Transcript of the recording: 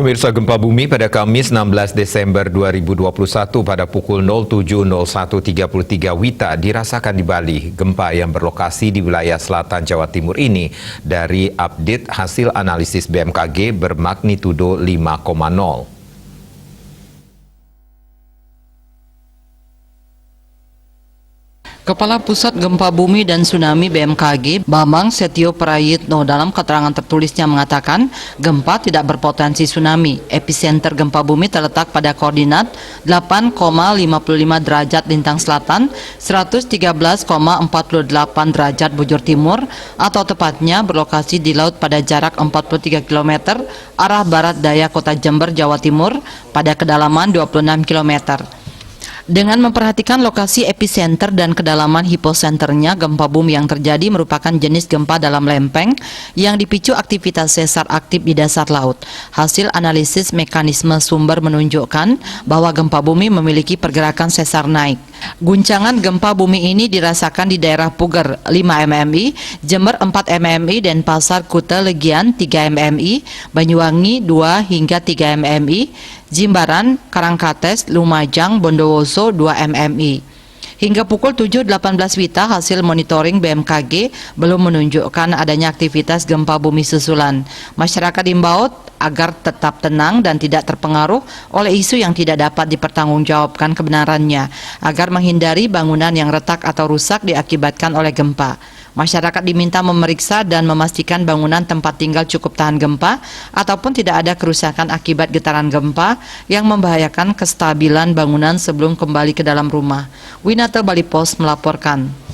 Pemirsa, gempa bumi pada Kamis 16 Desember 2021 pada pukul 07.01.33 WITA dirasakan di Bali. Gempa yang berlokasi di wilayah selatan Jawa Timur ini dari update hasil analisis BMKG bermagnitudo 5,0. Kepala Pusat Gempa Bumi dan Tsunami BMKG, Bambang Setio Prayitno dalam keterangan tertulisnya mengatakan gempa tidak berpotensi tsunami. Epicenter gempa bumi terletak pada koordinat 8,55 derajat lintang selatan, 113,48 derajat bujur timur, atau tepatnya berlokasi di laut pada jarak 43 km arah barat daya kota Jember, Jawa Timur pada kedalaman 26 km. Dengan memperhatikan lokasi epicenter dan kedalaman hiposenternya, gempa bumi yang terjadi merupakan jenis gempa dalam lempeng yang dipicu aktivitas sesar aktif di dasar laut. Hasil analisis mekanisme sumber menunjukkan bahwa gempa bumi memiliki pergerakan sesar naik. Guncangan gempa bumi ini dirasakan di daerah Puger 5 mmi, Jember 4 mmi, Denpasar, Kuta, Legian 3 mmi, Banyuwangi 2 hingga 3 mmi, Jimbaran, Karangkates, Lumajang, Bondowoso 2 mmi. Hingga pukul 7.18 WITA, hasil monitoring BMKG belum menunjukkan adanya aktivitas gempa bumi susulan. Masyarakat diimbau agar tetap tenang dan tidak terpengaruh oleh isu yang tidak dapat dipertanggungjawabkan kebenarannya, agar menghindari bangunan yang retak atau rusak diakibatkan oleh gempa. Masyarakat diminta memeriksa dan memastikan bangunan tempat tinggal cukup tahan gempa ataupun tidak ada kerusakan akibat getaran gempa yang membahayakan kestabilan bangunan sebelum kembali ke dalam rumah. Winata Bali Post melaporkan.